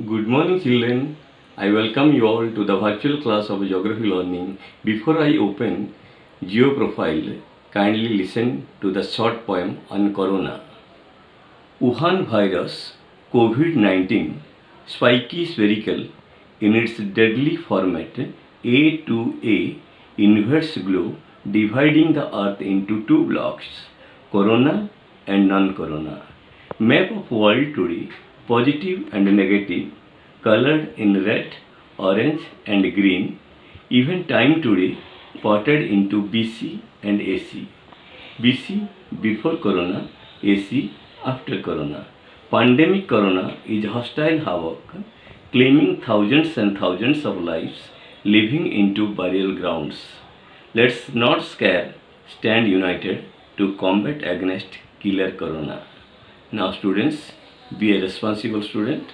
Good morning, children. I welcome you all to the virtual class of geography learning. Before I open Geo profile, kindly listen to the short poem on Corona. Wuhan virus COVID 19 spiky spherical in its deadly format A2A invades globe, dividing the earth into two blocks, corona and non-corona. Map of world today, positive and negative, colored in red, orange and green. Even time today, plotted into BC and AC. BC before corona, AC after corona. Pandemic corona is hostile havoc, claiming thousands and thousands of lives, living into burial grounds. Let's not scare, stand united to combat against killer corona. Now students, be a responsible student.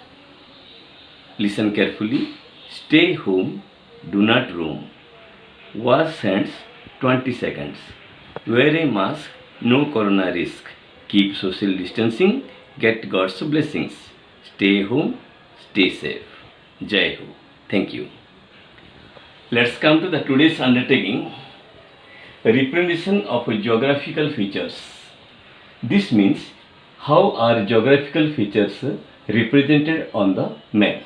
Listen carefully. Stay home, do not roam. Wash hands 20 seconds. Wear a mask, no corona risk. Keep social distancing, get God's blessings. Stay home, stay safe. Jai Ho. Thank you. Let's come to the today's undertaking. Representation of geographical features. This means how are geographical features represented on the map.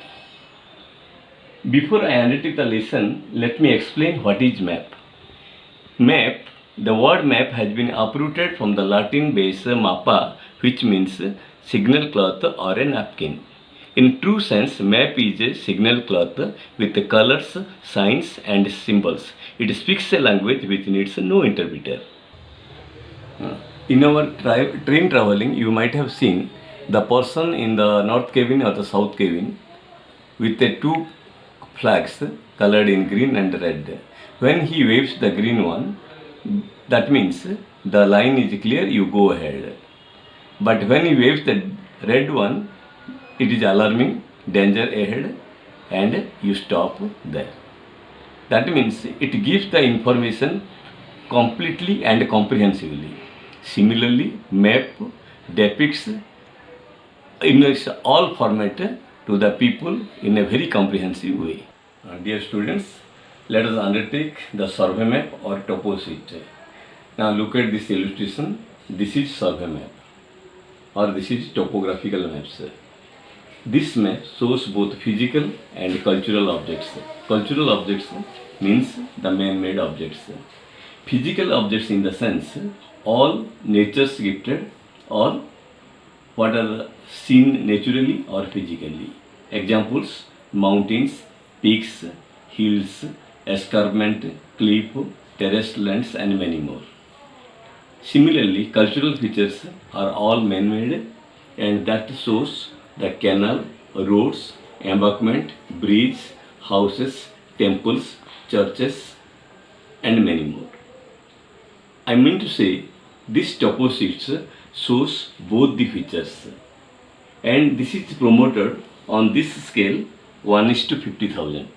Before I undertake the lesson, let me explain what is map. Map, the word map has been uprooted from the Latin base mappa, which means signal cloth or a napkin. In true sense, map is a signal cloth with the colors, signs and symbols. It speaks a language which needs no interpreter. In our train traveling, you might have seen the person in the north cabin or the south cabin with the two flags colored in green and red. When he waves the green one, that means the line is clear, you go ahead. But when he waves the red one, it is alarming, danger ahead, and you stop there. That means it gives the information completely and comprehensively. Similarly, map depicts in its all format to the people in a very comprehensive way. Dear students, let us undertake the survey map or topo sheet. Now look at this illustration. This is survey map or this is topographical maps. This map shows both physical and cultural objects. Cultural objects means the man-made objects. Physical objects in the sense all nature's gifted or what are seen naturally or physically. Examples: mountains, peaks, hills, escarpment, cliff, terraced lands and many more. Similarly, cultural features are all man-made and that shows the canal, roads, embankment, bridge, houses, temples, churches and many more. I mean to say this topo sheets shows both the features and this is promoted on this scale 1:50,000.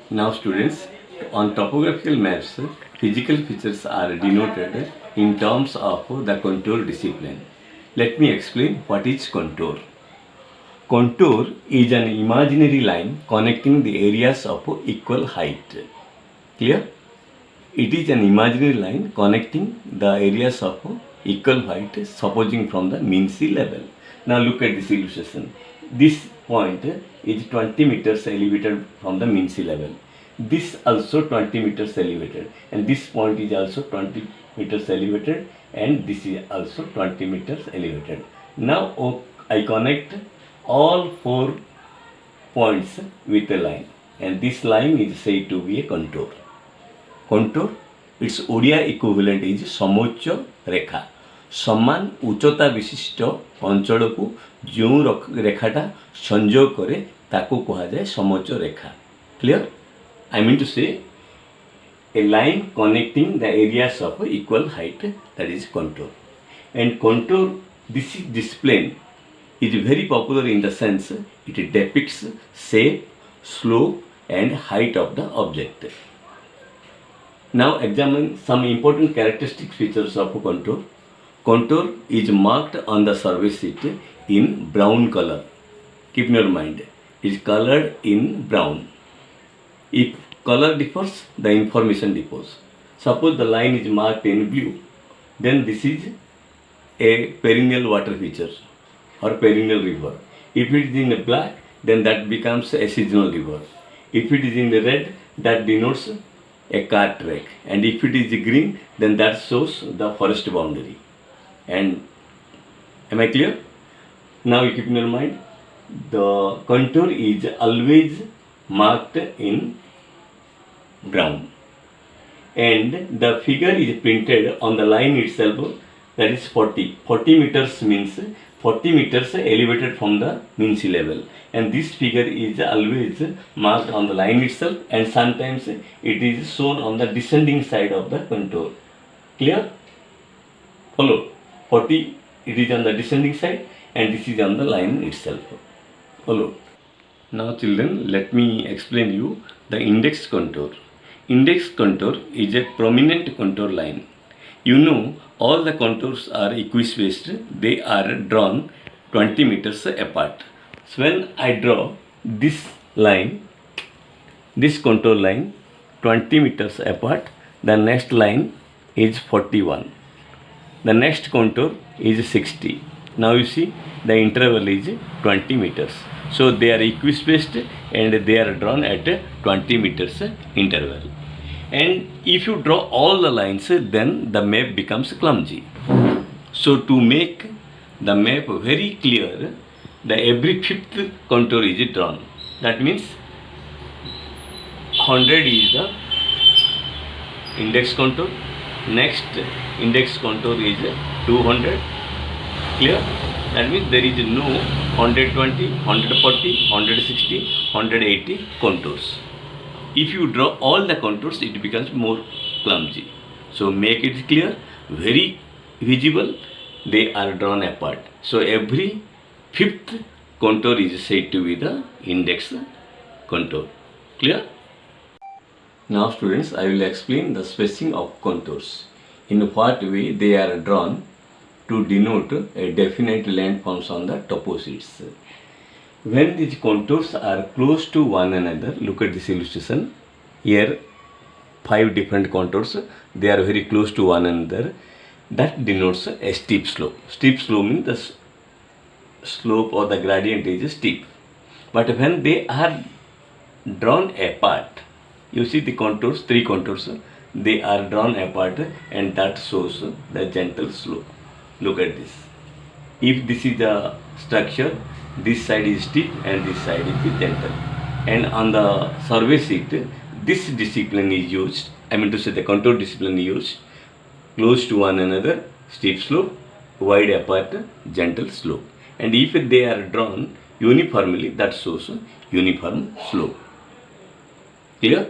Now students, on topographical maps, physical features are denoted in terms of the contour discipline. Let me explain what is contour. Contour is an imaginary line connecting the areas of equal height. Clear? It is an imaginary line connecting the areas of equal height, supposing from the mean sea level. Now look at this illustration. This point is 20 meters elevated from the mean sea level. This also 20 meters elevated, and this point is also 20 meters elevated, and this is also 20 meters elevated. Now I connect all 4 points with a line, and this line is said to be a contour. Contour, its Odia equivalent is ସମୋଚ୍ଚ ରେଖା. ସମାନ ଉଚ୍ଚତା ବିଶିଷ୍ଟ ଅଞ୍ଚଳକୁ ଯେଉଁ ରେଖାଟା ସଂଯୋଗ କରେ ତାକୁ କୁହାଯାଏ ସମୋଚ୍ଚ ରେଖା. Clear? I mean to say a line connecting the areas of equal height, that is contour. And contour, this discipline is very popular in the sense it depicts shape, slope and height of the object. Now examine some important characteristic features of contour. Contour is marked on the survey sheet in brown color. Keep in your mind, is colored in brown. If color differs, the information differs. Suppose the line is marked in blue, then this is a perennial water feature or perennial river. If it is in black, then that becomes a seasonal river. If it is in red, that denotes a cart track. And if it is green, then that shows the forest boundary. And am I clear? Now you keep in your mind, the contour is always marked in brown. And the figure is printed on the line itself, that is 40. 40 meters means 40 meters elevated from the mean sea level. And this figure is always marked on the line itself, and sometimes it is shown on the descending side of the contour. Clear? Follow. 40, it is on the descending side, and this is on the line itself. Follow. Now children, let me explain you the index contour. Index contour is a prominent contour line. You know, all the contours are equispaced. They are drawn 20 meters apart. So when I draw this line, this contour line 20 meters apart, the next line is 41. The next contour is 60. Now you see the interval is 20 meters. So they are equispaced and they are drawn at 20 meters interval. And if you draw all the lines, then the map becomes clumsy. So to make the map very clear, the every fifth contour is drawn. That means 100 is the index contour. Next index contour is 200. Clear? That means there is no 120, 140, 160, 180 contours. If you draw all the contours, it becomes more clumsy. So make it clear, very visible, they are drawn apart. So every fifth contour is said to be the index contour. Clear? Now students, I will explain the spacing of contours. In what way they are drawn to denote a definite landforms on the topo sheets. When these contours are close to one another, look at this illustration. Here 5 different contours, they are very close to one another. That denotes a steep slope. Steep slope means the slope or the gradient is steep. But when they are drawn apart, you see the contours, 3 contours, they are drawn apart, and that shows the gentle slope. Look at this. If this is the structure, this side is steep and this side is gentle. And on the survey sheet, this discipline is used, I mean to say the contour discipline is used, close to one another, steep slope, wide apart, gentle slope. And if they are drawn uniformly, that shows uniform slope. Clear?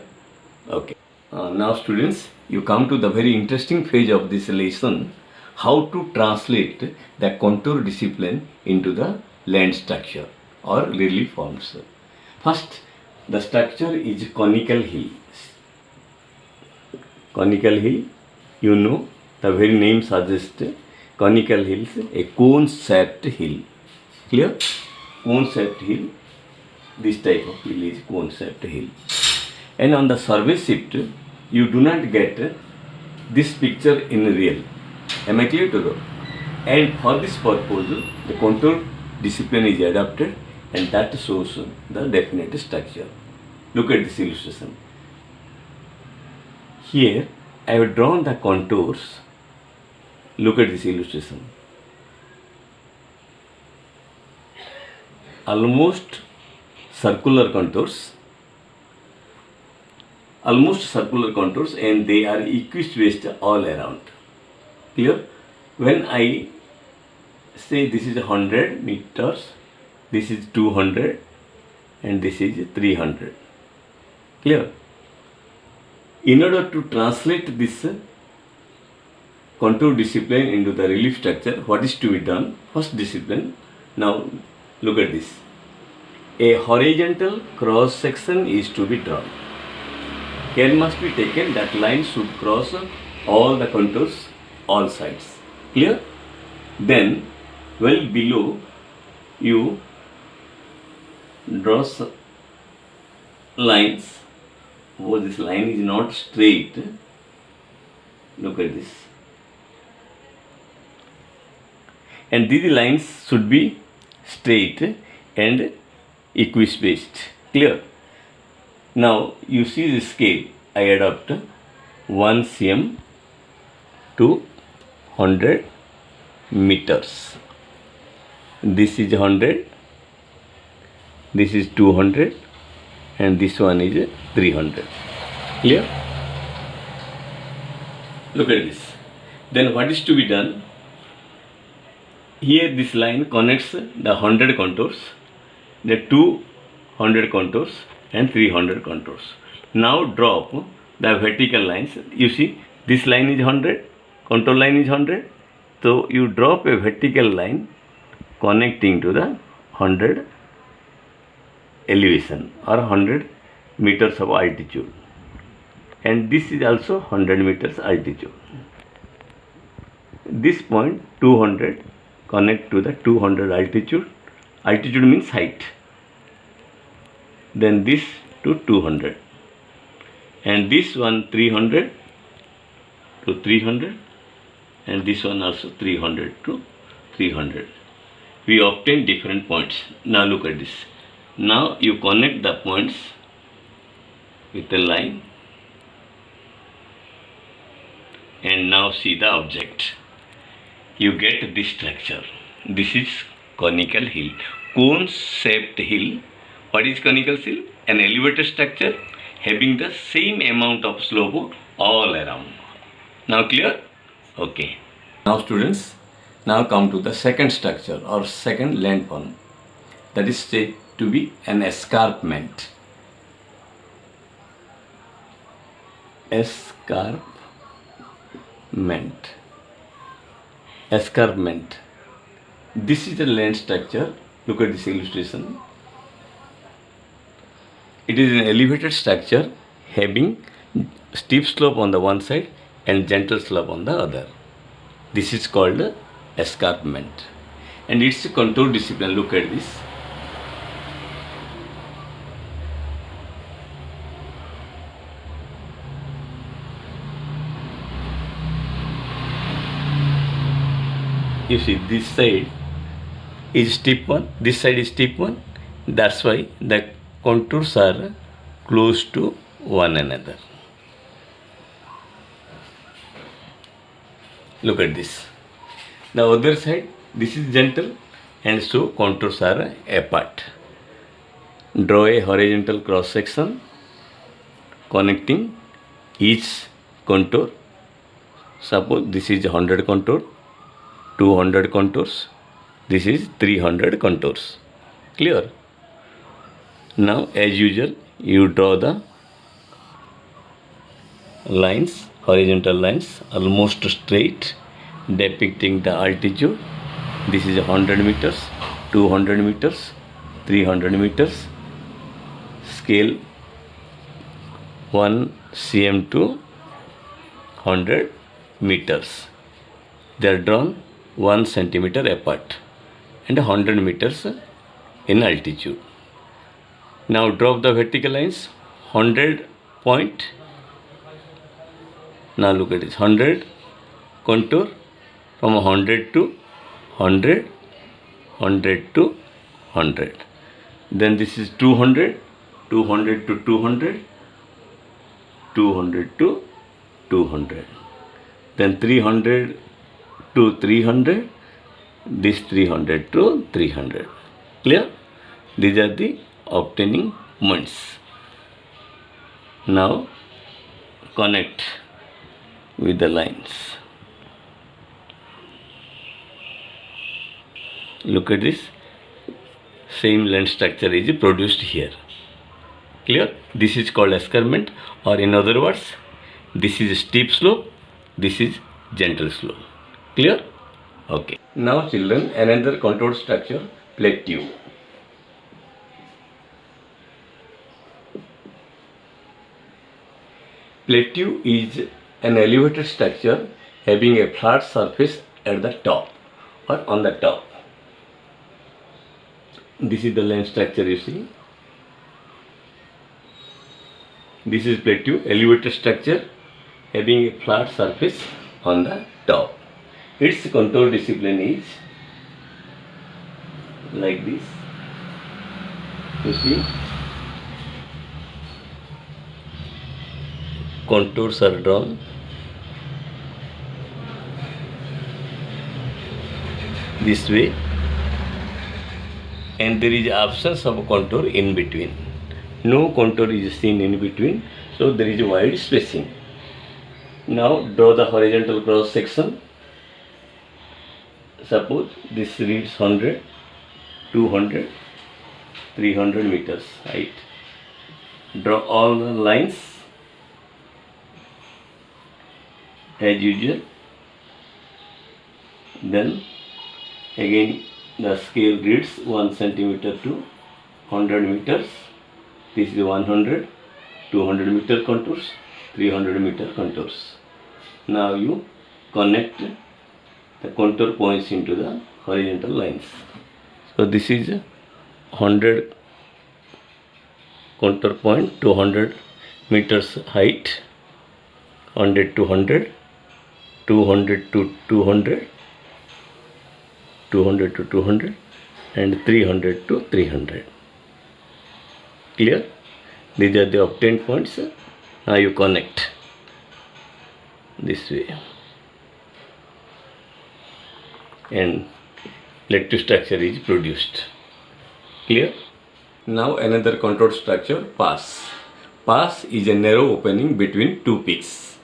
Okay. Now students, you come to the very interesting phase of this lesson, how to translate the contour discipline into the land structure or relief forms. First, the structure is conical hill. Conical hill, you know, the very name suggests conical hills, a cone-shaped hill. Clear? Cone-shaped hill, this type of hill is cone-shaped hill. And on the survey sheet, you do not get this picture in real. Am I clear to you? And for this purpose, the contour discipline is adopted, and that shows the definite structure. Look at this illustration. Here I have drawn the contours. Look at this illustration. Almost circular contours, and they are equispaced all around. Clear? When I say this is 100 meters, this is 200, and this is 300. Clear? In order to translate this contour discipline into the relief structure, what is to be done? First discipline. Now look at this. A horizontal cross section is to be drawn. Care must be taken that line should cross all the contours, all sides. Clear? Then, well below, you draw lines. Oh, this line is not straight. Look at this. And these lines should be straight and equispaced. Clear? Now you see the scale. I adopt 1 cm to 100 meters. This is 100, this is 200, and this one is 300. Clear? Look at this. Then what is to be done? Here this line connects the 100 contours, the 200 contours and 300 contours. Now drop the vertical lines. You see this line is 100, contour line is 100. So you drop a vertical line connecting to the 100 elevation or 100 meters of altitude. And this is also 100 meters altitude. This point 200 connect to the 200 altitude. Altitude means height. Then this to 200. And this one 300 to 300. And this one also 300 to 300. We obtain different points. Now look at this. Now you connect the points with a line. And now see the object. You get this structure. This is conical hill. Cone shaped hill. What is conical hill? An elevated structure having the same amount of slope all around. Now clear? Okay. Now students, now come to the second structure or second landform. That is said to be an escarpment. Escarpment. Escarpment. This is the land structure. Look at this illustration. It is an elevated structure having steep slope on the one side and gentle slope on the other. This is called escarpment. And it's a contour discipline. Look at this. You see this side is steep one, this side is steep one. That's why the contours are close to one another. Look at this. The other side, this is gentle and so contours are apart. Draw a horizontal cross section connecting each contour. Suppose this is 100 contour, 200 contours, this is 300 contours. Clear? Now as usual you draw the lines, horizontal lines almost straight depicting the altitude. This is 100 meters, 200 meters, 300 meters. Scale 1 cm to 100 meters. They are drawn 1 centimeter apart and 100 meters in altitude. Now drop the vertical lines 100 point. Now look at this 100 contour from 100 to 100, 100 to 100. Then this is 200, 200 to 200, 200 to 200. Then 300 to 300, this 300 to 300. Clear? These are the obtaining points. Now connect with the lines. Look at this. Same land structure is produced here. Clear? This is called escarpment, or in other words, this is steep slope, this is gentle slope. Clear? Okay. Now children, another contour structure, plateau. Plateau is an elevated structure having a flat surface at the top or on the top. This is the lens structure you see. This is plateau elevated structure having a flat surface on the top. Its contour discipline is like this. You see, contours are drawn. This way, and there is absence of contour in between. No contour is seen in between, so there is a wide spacing. Now draw the horizontal cross section. Suppose this reads 100, 200, 300 meters height. Draw all the lines as usual. Then again the scale reads 1 centimeter to 100 meters. This is 100, 200 meter contours, 300 meter contours. Now you connect the contour points into the horizontal lines. So this is 100 contour point, 200 meters height, 100 to 100, 200 to 200, 200 to 200, and 300 to 300. Clear? These are the obtained points. Now you connect this way, and lattice structure is produced. Clear? Now another contour structure, pass. Pass is a narrow opening between two peaks.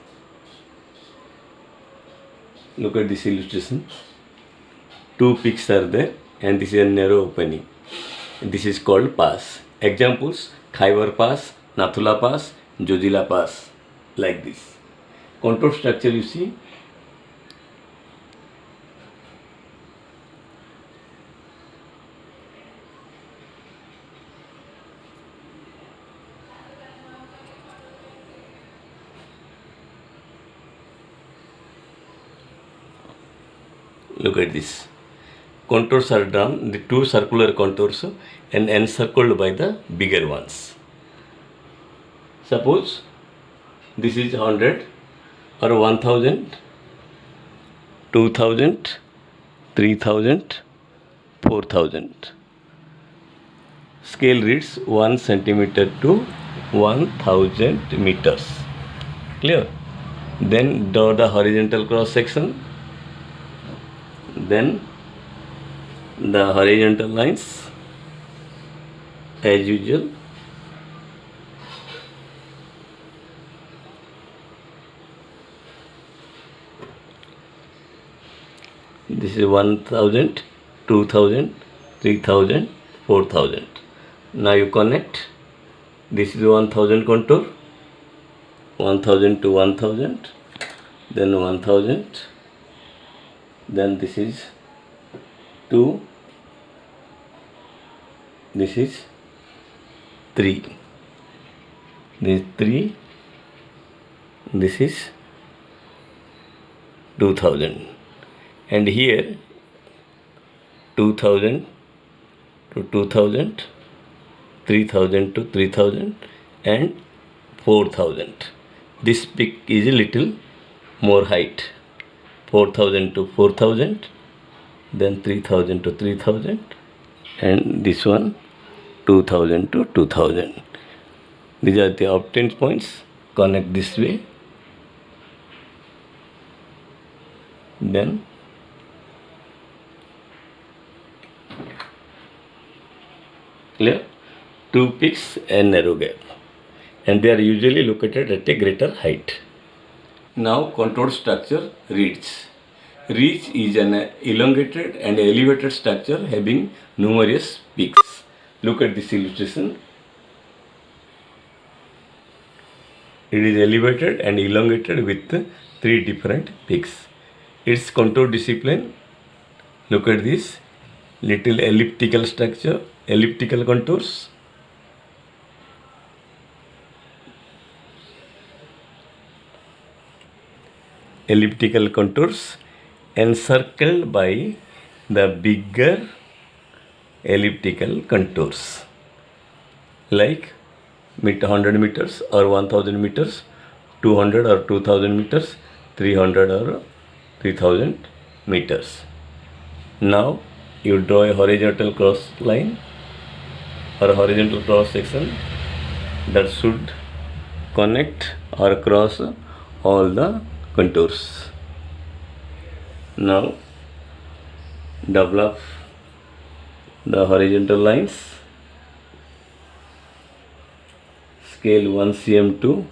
Look at this illustration. Two peaks are there, and this is a narrow opening. This is called pass. Examples: Khyber Pass, Nathula Pass, Jojila Pass, like this. Contour structure you see. Look at this. Contours are drawn, the two circular contours, and encircled by the bigger ones. Suppose this is 100 or 1000, 2000, 3000, 4000. Scale reads 1 centimeter to 1000 meters. Clear? Then draw the horizontal cross section. Then the horizontal lines as usual. This is 1000, 2000, 3000, 4000. Now you connect. This is 1000 contour, 1000 to 1000, then 1000, then this is 2, this is 3, this is 3, this is 2000, and here 2000 to 2000, 3000 to 3000, and 4000. This peak is a little more height. 4000 to 4000, then 3000 to 3000, and this one 2000 to 2000. These are the obtained points. Connect this way. Then clear? Two peaks and narrow gap, and they are usually located at a greater height. Now contour structure ridge. Ridge is an elongated and elevated structure having numerous peaks. Look at this illustration. It is elevated and elongated with 3 different peaks. Its contour discipline, look at this, little elliptical structure, elliptical contours. Elliptical contours encircled by the bigger elliptical contours like 100 meters or 1000 meters, 200 or 2000 meters, 300 or 3000 meters. Now you draw a horizontal cross line or a horizontal cross section that should connect or cross all the contours. Now develop the horizontal lines. Scale 1 cm to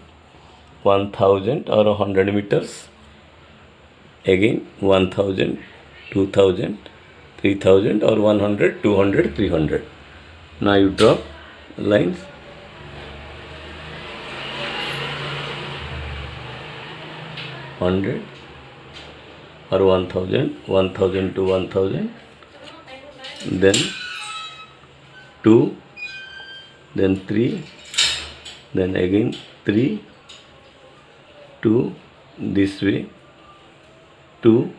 1000 or 100 meters. Again 1000, 2000, 3000 or 100, 200, 300. Now you draw lines. Hundred or 1000, 1000 to 1000, then 2, then 3, then again 3, 2, this way, 2,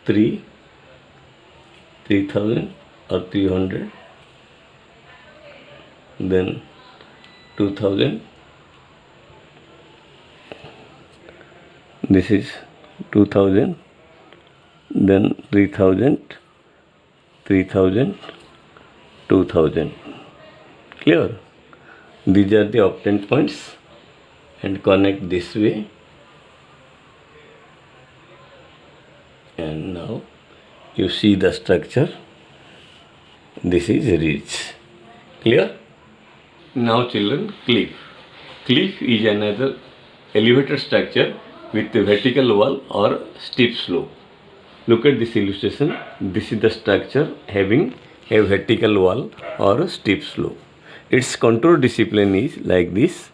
3, 3000 or 300, then 2000, this is 2000, then 3000, 3000, 2000. Clear? These are the obtained points and connect this way. And now you see the structure. This is ridge. Clear? Now children, cliff. Cliff is another elevated structure with a vertical wall or steep slope. Look at this illustration. This is the structure having a vertical wall or a steep slope. Its contour discipline is like this.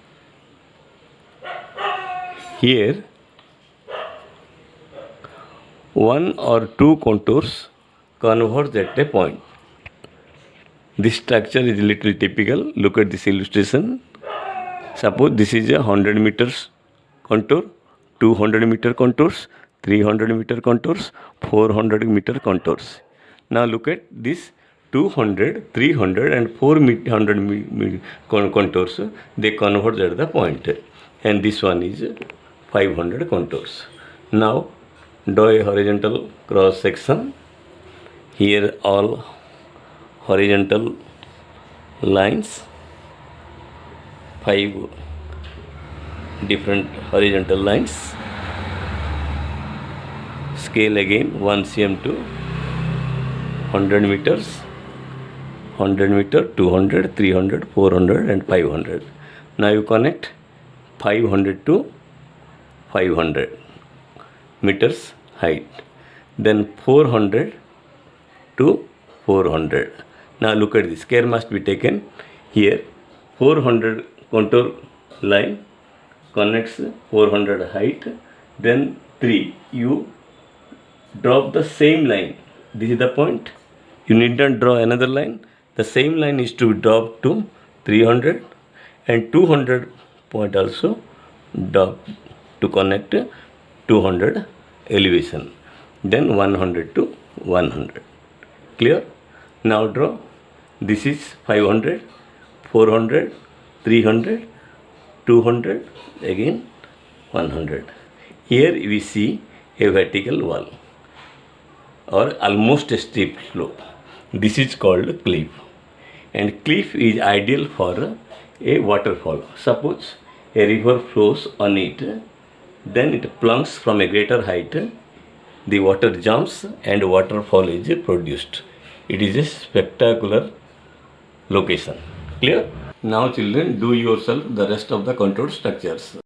Here, one or two contours converge at a point. This structure is little typical. Look at this illustration. Suppose this is a 100 meters contour, 200 meter contours, 300 meter contours, 400 meter contours. Now look at this 200, 300 and 400 contours. They converge at the point. And this one is 500 contours. Now draw a horizontal cross section. Here all horizontal lines, 5 different horizontal lines. Scale again 1 cm to 100 meters, 100 meter, 200, 300, 400 and 500. Now you connect 500 to 500 meters height, then 400 to 400. Now look at this, care must be taken. Here 400 contour line connects 400 height, then 3, you drop the same line. This is the point. You need not draw another line. The same line is to be dropped to 300 and 200 point also drop to connect 200 elevation. Then 100 to 100. Clear? Now draw. This is 500, 400, 300, 200, again 100. Here we see a vertical wall or almost a steep slope. This is called cliff. And cliff is ideal for a waterfall. Suppose a river flows on it, then it plunges from a greater height. The water jumps and waterfall is produced. It is a spectacular location. Clear? Now children, do yourself the rest of the contour structures.